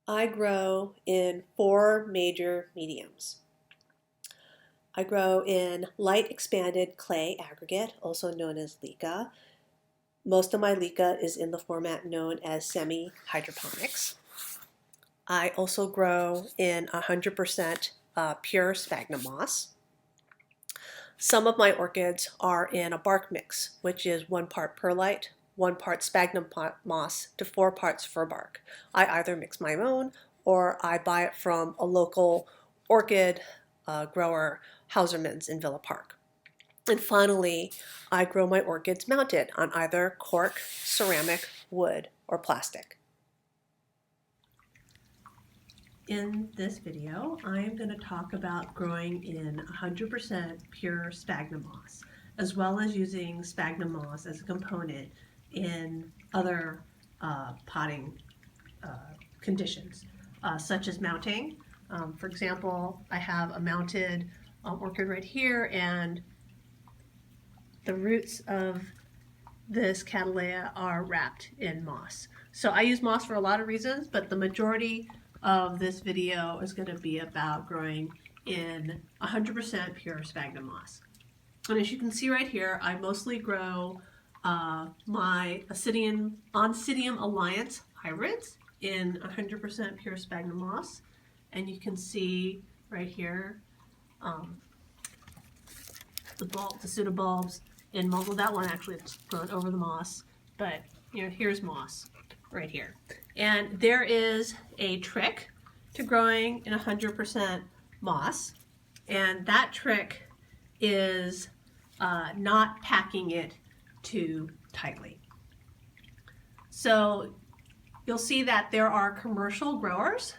I grow in 4 major mediums. I grow in light expanded clay aggregate, also known as LECA. Most of my LECA is in the format known as semi-hydroponics. I also grow in 100% pure sphagnum moss. Some of my orchids are in a bark mix, which is 1 part perlite, 1 part sphagnum moss to 4 parts fir bark. I either mix my own or I buy it from a local orchid grower, Hausermann's in Villa Park. And finally, I grow my orchids mounted on either cork, ceramic, wood, or plastic. In this video, I am going to talk about growing in 100% pure sphagnum moss, as well as using sphagnum moss as a component in other potting conditions, such as mounting. For example, I have a mounted orchid right here, and the roots of this Cattleya are wrapped in moss. So I use moss for a lot of reasons, but the majority of this video is going to be about growing in 100% pure sphagnum moss. And as you can see right here, I mostly grow my Oncidium Alliance hybrids in 100% pure sphagnum moss. And you can see right here the pseudobulbs in moss. Well, that one actually is grown over the moss, but here's moss right here. And there is a trick to growing in 100% moss, and that trick is not packing it too tightly. So you'll see that there are commercial growers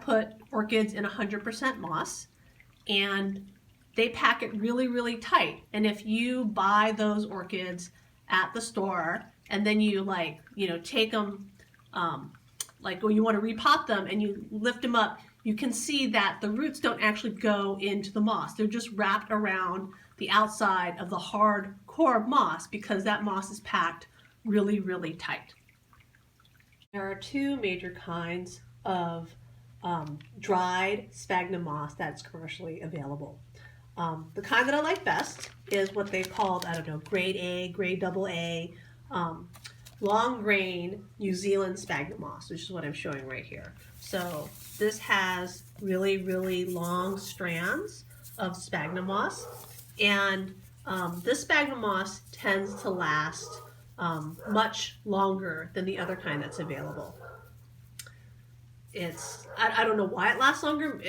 put orchids in 100% moss, and they pack it really, really tight. And if you buy those orchids at the store and then you take them, or you want to repot them and you lift them up, you can see that the roots don't actually go into the moss. They're just wrapped around the outside of the hard core of moss because that moss is packed really, really tight. There are 2 major kinds of dried sphagnum moss that's commercially available. The kind that I like best is what they called, grade A, grade AA, long grain New Zealand sphagnum moss, which is what I'm showing right here. So this has really, really long strands of sphagnum moss, and this sphagnum moss tends to last much longer than the other kind that's available. I don't know why it lasts longer.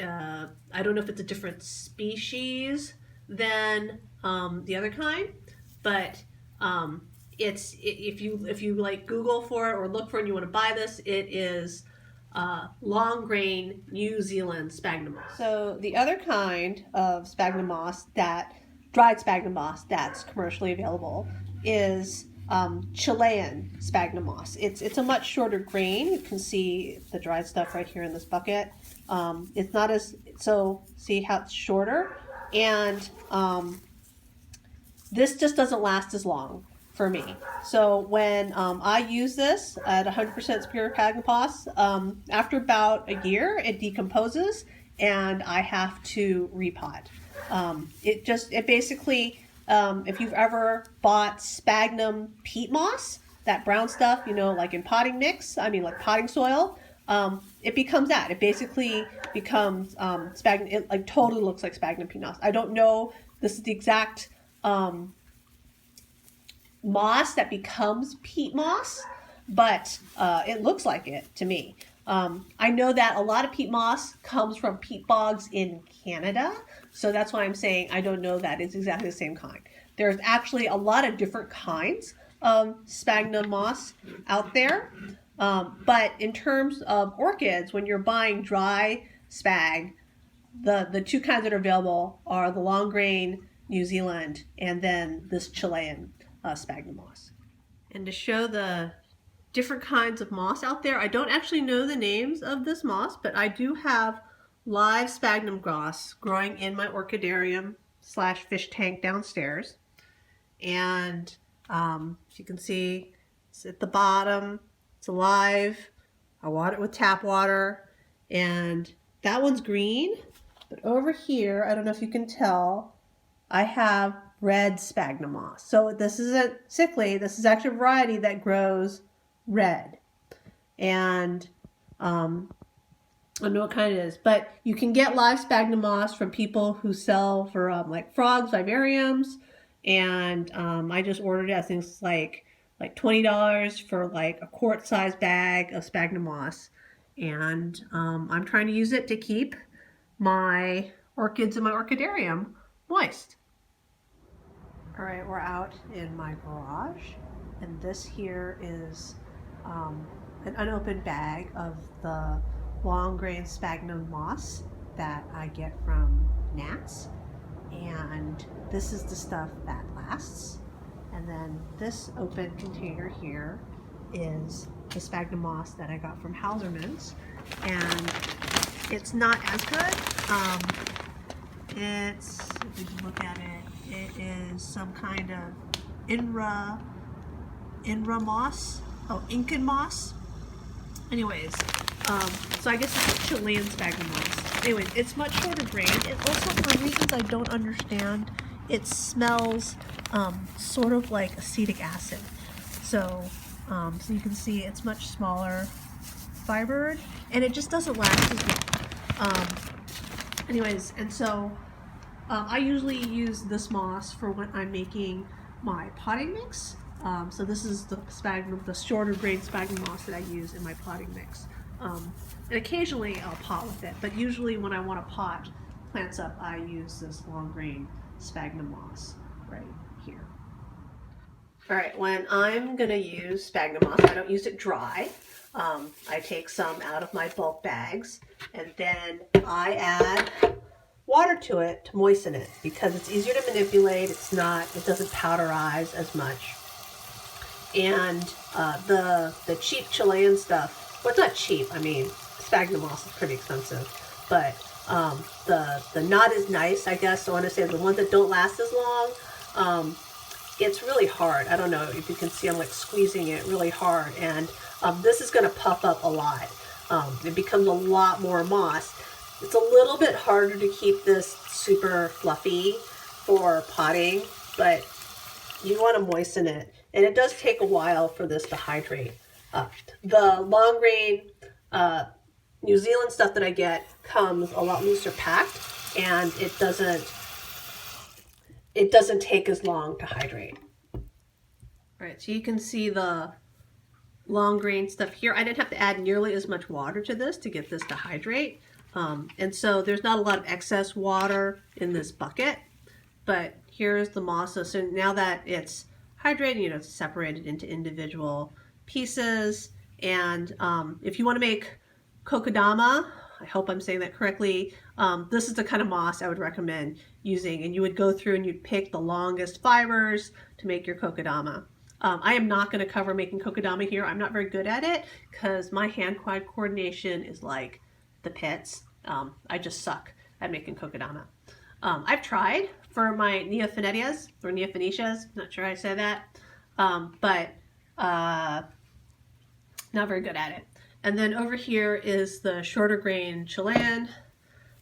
I don't know if it's a different species than the other kind, but if you Google for it or look for it and you want to buy this, it is long grain New Zealand sphagnum moss. So the other kind of sphagnum moss, dried sphagnum moss that's commercially available, is Chilean sphagnum moss. It's a much shorter grain. You can see the dried stuff right here in this bucket. It's not see how it's shorter, and this just doesn't last as long for me. So when I use this at 100% pure sphagnum moss, after about a year it decomposes and I have to repot. It basically, if you've ever bought sphagnum peat moss, that brown stuff, like in potting mix, like potting soil, it becomes that. It basically becomes sphagnum. It totally looks like sphagnum peat moss. I don't know. This is the exact moss that becomes peat moss, but it looks like it to me. I know that a lot of peat moss comes from peat bogs in Canada, so that's why I'm saying I don't know that it's exactly the same kind. There's actually a lot of different kinds of sphagnum moss out there, but in terms of orchids, when you're buying dry spag, the 2 kinds that are available are the long grain New Zealand and then this Chilean sphagnum moss. And to show the different kinds of moss out there, I don't actually know the names of this moss, but I do have live sphagnum moss growing in my orchidarium / fish tank downstairs. And as you can see, it's at the bottom, it's alive. I water it with tap water, and that one's green. But over here, I don't know if you can tell, I have red sphagnum moss. So this isn't sickly. This is actually a variety that grows red. And I don't know what kind it is, but you can get live sphagnum moss from people who sell for like frogs, vivariums, and I just ordered it. I think it's like $20 for like a quart-sized bag of sphagnum moss, and I'm trying to use it to keep my orchids in my orchidarium moist. All right, we're out in my garage, and this here is an unopened bag of the long grain sphagnum moss that I get from gnats, and this is the stuff that lasts. And then this open container here is the sphagnum moss that I got from Hauserman's, and it's not as good. It's, if you can look at it, it is some kind of Inra moss, Incan moss. Anyways, so I guess it's a Chilean sphagnum moss. Anyways, it's much shorter grain. It also, for reasons I don't understand, it smells sort of like acetic acid. So, so you can see it's much smaller fibered, and it just doesn't last as long. Anyways, and so I usually use this moss for when I'm making my potting mix. So this is the sphagnum, the shorter grain sphagnum moss that I use in my potting mix. And occasionally I'll pot with it, but usually when I want to pot plants up, I use this long grain sphagnum moss right here. All right, when I'm going to use sphagnum moss, I don't use it dry. I take some out of my bulk bags, and then I add water to it to moisten it because it's easier to manipulate. It doesn't powderize as much. And the cheap Chilean stuff, well, it's not cheap. I mean, sphagnum moss is pretty expensive, but the not as nice, I guess. I want to say the ones that don't last as long. It's really hard. I don't know if you can see, I'm like squeezing it really hard, and this is going to puff up a lot. It becomes a lot more moss. It's a little bit harder to keep this super fluffy for potting, but you want to moisten it. And it does take a while for this to hydrate. The long grain New Zealand stuff that I get comes a lot looser packed, and it doesn't take as long to hydrate. All right, so you can see the long grain stuff here. I didn't have to add nearly as much water to this to get this to hydrate. And so there's not a lot of excess water in this bucket, but here's the moss. So now that it's hydrated, you know, it's separated into individual pieces. And if you want to make kokedama, I hope I'm saying that correctly, this is the kind of moss I would recommend using. And you would go through and you'd pick the longest fibers to make your kokedama. I am not going to cover making kokedama here. I'm not very good at it because my hand-eye coordination is like the pits. I just suck at making kokedama. I've tried for my neophonetias or neophonetias, not sure how I say that, but not very good at it. And then over here is the shorter grain Chilean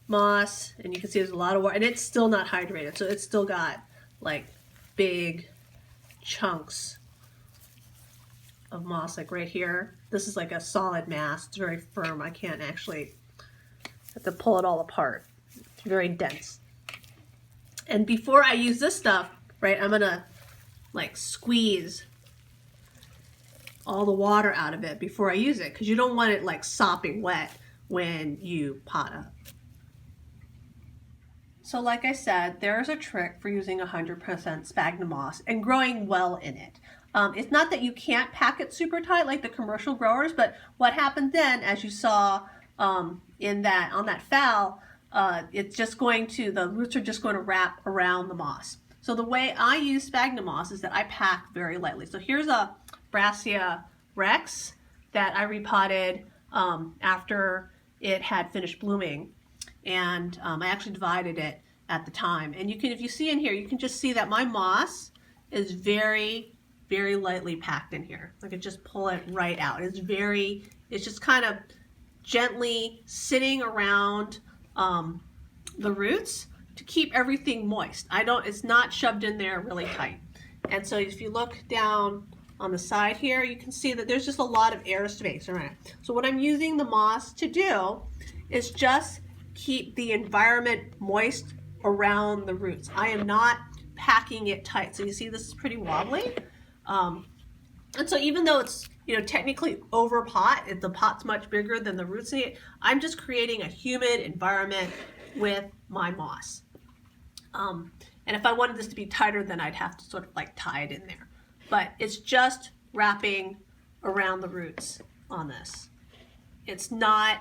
moss, and you can see there's a lot of water, and it's still not hydrated, so it's still got like big chunks of moss, like right here. This is like a solid mass. It's very firm. I can't actually, have to pull it all apart. It's very dense. And before I use this stuff, right, I'm gonna like squeeze all the water out of it before I use it, because you don't want it like sopping wet when you pot up. So like I said, there's a trick for using 100% sphagnum moss and growing well in it. It's not that you can't pack it super tight like the commercial growers, but what happened then, as you saw on that foul, it's just going to, the roots are just going to wrap around the moss. So the way I use sphagnum moss is that I pack very lightly. So here's a Brassia rex that I repotted after it had finished blooming, and I actually divided it at the time. And you can, if you see in here, you can just see that my moss is very, very lightly packed in here. I can just pull it right out. It's very It's just kind of gently sitting around the roots to keep everything moist. It's not shoved in there really tight. And so if you look down on the side here, you can see that there's just a lot of air space around it. So what I'm using the moss to do is just keep the environment moist around the roots. I am not packing it tight. So you see this is pretty wobbly. And so even though it's, technically over pot, if the pot's much bigger than the roots in it, I'm just creating a humid environment with my moss. And if I wanted this to be tighter, then I'd have to sort of like tie it in there. But it's just wrapping around the roots on this. It's not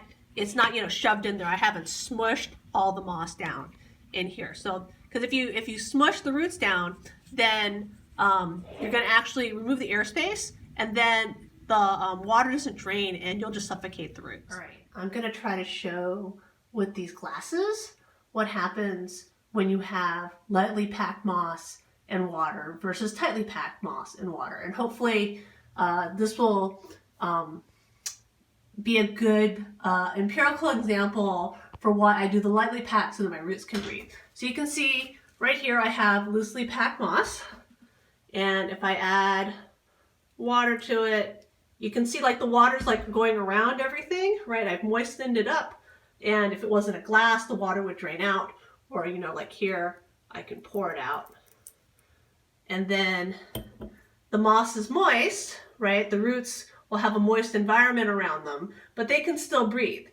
shoved in there. I haven't smushed all the moss down in here. So, because if you smush the roots down, then you're going to actually remove the airspace, and then the water doesn't drain, and you'll just suffocate the roots. All right, I'm going to try to show with these glasses what happens when you have lightly packed moss and water versus tightly packed moss and water. And hopefully this will be a good empirical example for why I do the lightly packed so that my roots can breathe. So you can see right here I have loosely packed moss, and if I add water to it, you can see like the water's like going around everything, right? I've moistened it up, and if it wasn't a glass, the water would drain out, or like here, I can pour it out. And then the moss is moist, right? The roots will have a moist environment around them, but they can still breathe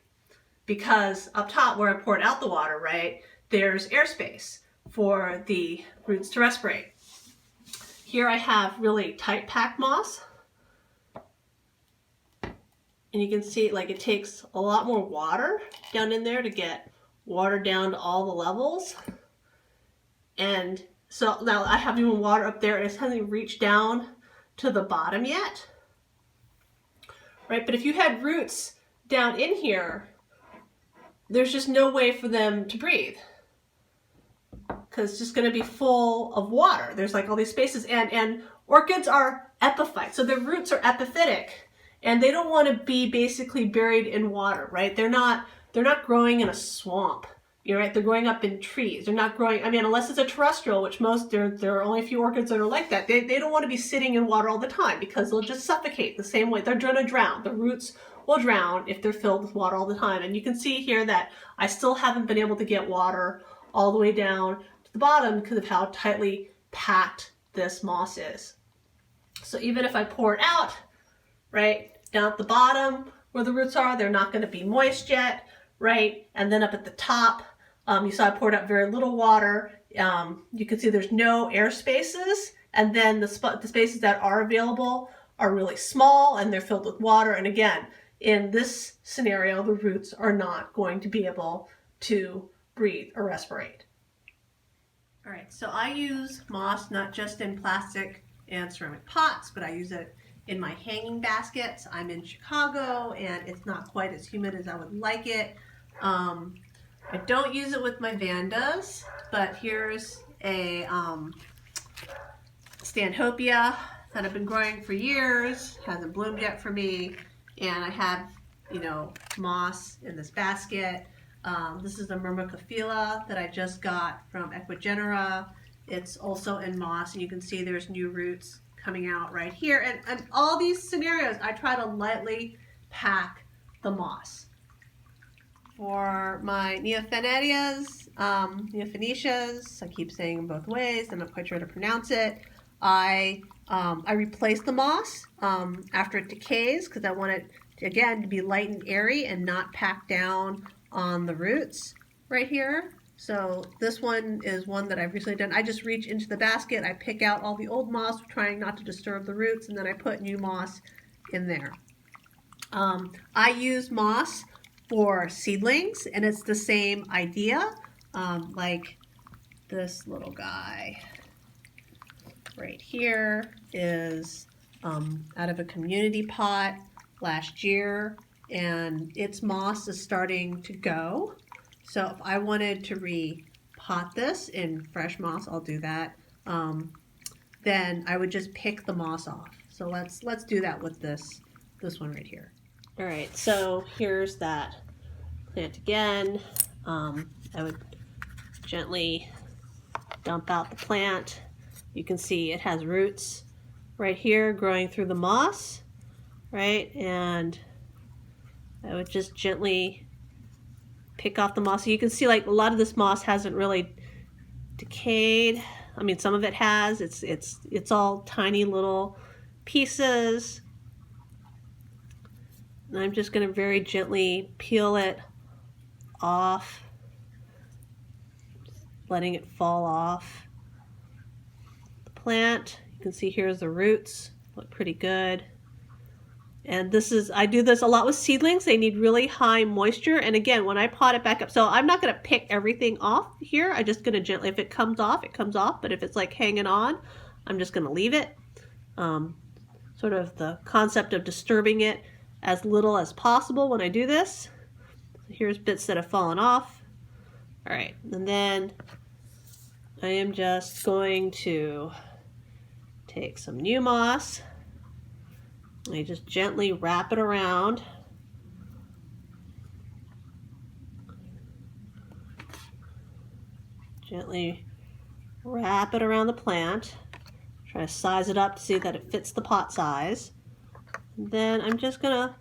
because up top where I poured out the water, right, there's airspace for the roots to respirate. Here I have really tight packed moss, and you can see like it takes a lot more water down in there to get water down to all the levels. And so now I have even water up there, and it hasn't reached down to the bottom yet, right? But if you had roots down in here, there's just no way for them to breathe because it's just going to be full of water. There's like all these spaces, and orchids are epiphytes, so their roots are epiphytic, and they don't want to be basically buried in water, right? They're not growing in a swamp. You're right, they're growing up in trees. They're not growing, unless it's a terrestrial, which there are only a few orchids that are like that. They don't want to be sitting in water all the time because they'll just suffocate the same way. They're going to drown. The roots will drown if they're filled with water all the time. And you can see here that I still haven't been able to get water all the way down to the bottom because of how tightly packed this moss is. So even if I pour it out, right, down at the bottom where the roots are, they're not going to be moist yet, right? And then up at the top, you saw I poured out very little water. You can see there's no air spaces, and then the spaces that are available are really small and they're filled with water. And again, in this scenario, the roots are not going to be able to breathe or respirate. All right, so I use moss not just in plastic and ceramic pots, but I use it in my hanging baskets. I'm in Chicago and it's not quite as humid as I would like it. I don't use it with my Vandas, but here's a Stanhopea that I've been growing for years, hasn't bloomed yet for me, and I have, moss in this basket. This is the Myrmecophila that I just got from Equigenera. It's also in moss, and you can see there's new roots coming out right here. And all these scenarios, I try to lightly pack the moss. For my Neophenetias, Neophenetias, I keep saying them both ways, I'm not quite sure how to pronounce it. I replace the moss after it decays because I want it, again, to be light and airy and not packed down on the roots right here. So this one is one that I've recently done. I just reach into the basket, I pick out all the old moss, trying not to disturb the roots, and then I put new moss in there. I use moss for seedlings, and it's the same idea, like this little guy right here is out of a community pot last year, and its moss is starting to go. So if I wanted to repot this in fresh moss, I'll do that. Then I would just pick the moss off. So let's do that with this one right here. All right, so here's that plant again. I would gently dump out the plant. You can see it has roots right here growing through the moss, right? And I would just gently pick off the moss. So you can see like a lot of this moss hasn't really decayed. I mean, some of it has. It's all tiny little pieces. And I'm just going to very gently peel it off, letting it fall off the plant. You can see here's the roots, look pretty good. And this is, I do this a lot with seedlings. They need really high moisture. And again, when I pot it back up, so I'm not going to pick everything off here. I'm just going to gently, if it comes off, it comes off. But if it's like hanging on, I'm just going to leave it. Sort of the concept of disturbing it as little as possible when I do this. So here's bits that have fallen off. All right, and then I am just going to take some new moss. I just gently wrap it around. Gently wrap it around the plant. Try to size it up to see that it fits the pot size. And then I'm just gonna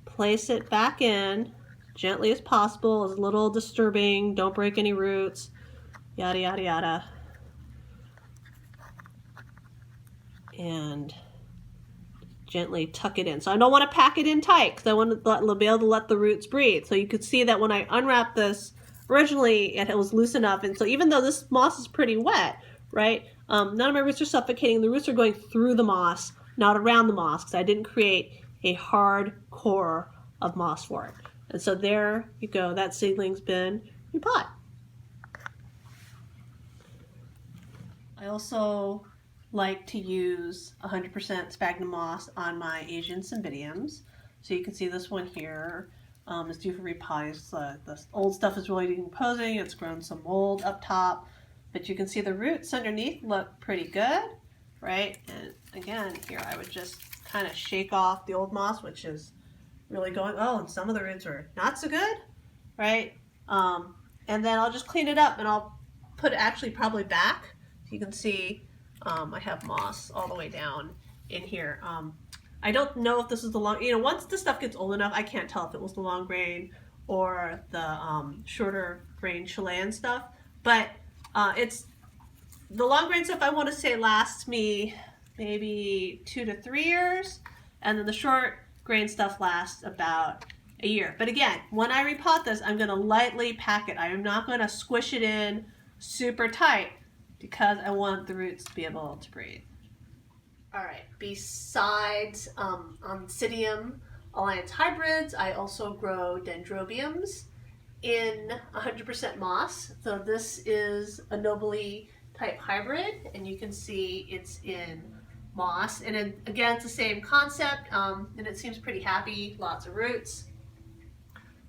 place it back in gently as possible, as little disturbing, don't break any roots, yada yada yada. And gently tuck it in. So I don't want to pack it in tight because I want to be able to let the roots breathe. So you could see that when I unwrapped this, originally it was loose enough, and so even though this moss is pretty wet, right, none of my roots are suffocating. The roots are going through the moss, not around the moss, because I didn't create a hard core of moss for it. And so there you go, that seedling's been your pot. I also like to use 100% sphagnum moss on my Asian Cymbidiums. So you can see this one here is due for repotting. The old stuff is really decomposing, it's grown some mold up top, but you can see the roots underneath look pretty good, right? And again, here I would just kind of shake off the old moss, which is really going, oh, and some of the roots are not so good, right? And then I'll just clean it up and I'll put it actually probably back. So you can see I have moss all the way down in here. I don't know if this is the long, once the stuff gets old enough, I can't tell if it was the long grain or the shorter grain Chilean stuff, but it's the long grain stuff I want to say lasts me maybe 2 to 3 years, and then the short grain stuff lasts about a year. But again, when I repot this, I'm going to lightly pack it. I am not going to squish it in super tight because I want the roots to be able to breathe. All right, besides Cymbidium Alliance hybrids, I also grow Dendrobiums in 100% moss. So this is a Nobly type hybrid, and you can see it's in moss. And again, it's the same concept, and it seems pretty happy, lots of roots.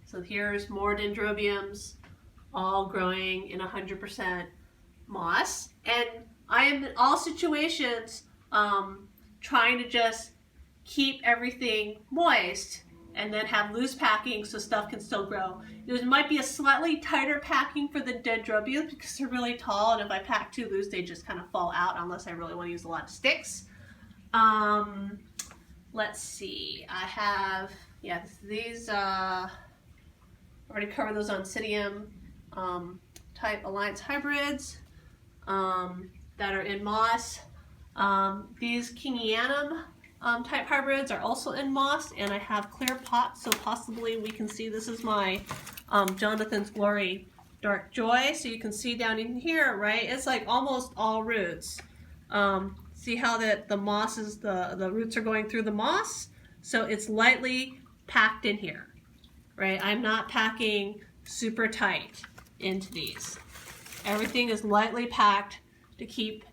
So here's more Dendrobiums, all growing in 100% moss. And I am in all situations trying to just keep everything moist and then have loose packing so stuff can still grow. There might be a slightly tighter packing for the Dendrobiums because they're really tall, and if I pack too loose, they just kind of fall out unless I really want to use a lot of sticks. Let's see, I have, these, already covered those on Cymbidium type Alliance hybrids that are in moss. These Kingianum type hybrids are also in moss, and I have clear pots, so possibly we can see this is my Jonathan's Glory Dark Joy. So you can see down in here, right? It's like almost all roots. See how that the moss is, the roots are going through the moss? So it's lightly packed in here, right? I'm not packing super tight into these. Everything is lightly packed to keep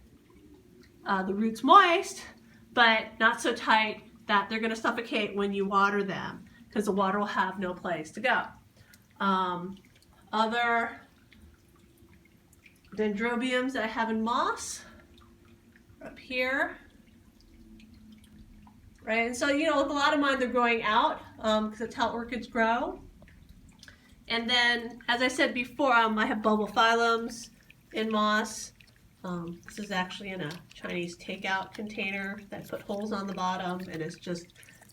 the roots moist, but not so tight that they're going to suffocate when you water them, because the water will have no place to go. Other Dendrobiums that I have in moss are up here, right? And so, with a lot of mine, they're growing out because that's how orchids grow. And then, as I said before, I have bulbophyllums in moss. This is actually in a Chinese takeout container that put holes on the bottom, and it's just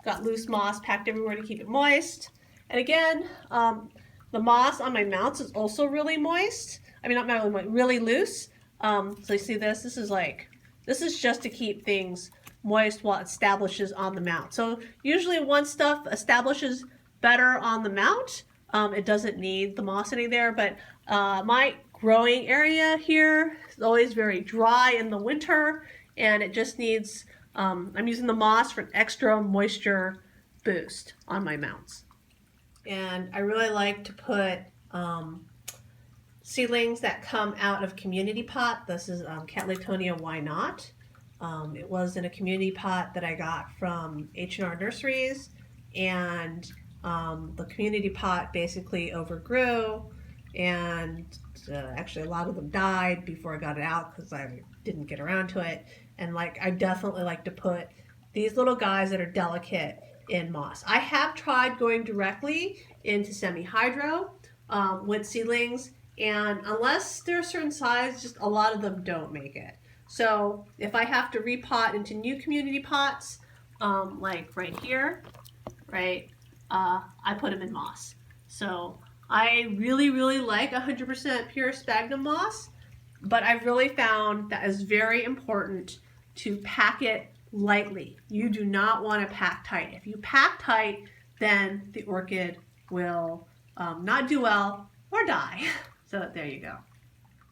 got loose moss packed everywhere to keep it moist. And again, the moss on my mounts is also really moist. I mean, not really moist, really loose. So you see this? This is just to keep things moist while it establishes on the mount. So usually once stuff establishes better on the mount, it doesn't need the moss any there, but my growing area here is always very dry in the winter, and it just needs, I'm using the moss for an extra moisture boost on my mounts. And I really like to put seedlings that come out of community pot. This is Cattleya, Why Not? It was in a community pot that I got from H&R Nurseries, and the community pot basically overgrew, and actually a lot of them died before I got it out because I didn't get around to it. And like, I definitely like to put these little guys that are delicate in moss. I have tried going directly into semi-hydro with seedlings, and unless they're a certain size, just a lot of them don't make it. So if I have to repot into new community pots, like right here, right, I put them in moss. So I really, really like 100% pure sphagnum moss, but I've really found that it's very important to pack it lightly. You do not want to pack tight. If you pack tight, then the orchid will not do well or die. So there you go.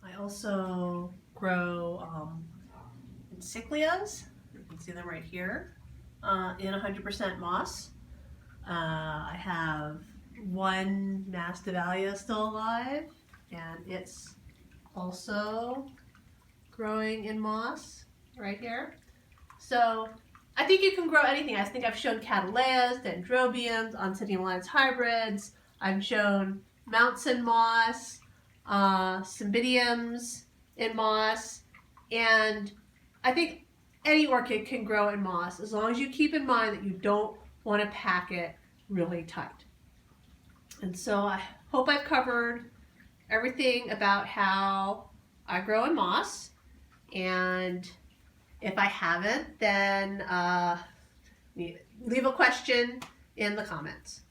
I also grow encyclias. You can see them right here in 100% moss. I have one Masdevallia still alive, and it's also growing in moss right here. So I think you can grow anything. I think I've shown Cattleyas, Dendrobiums, Oncidium lines hybrids. I've shown mounts in moss, Cymbidiums in moss, and I think any orchid can grow in moss as long as you keep in mind that you don't want to pack it really tight. And so I hope I've covered everything about how I grow in moss, and if I haven't, then leave a question in the comments.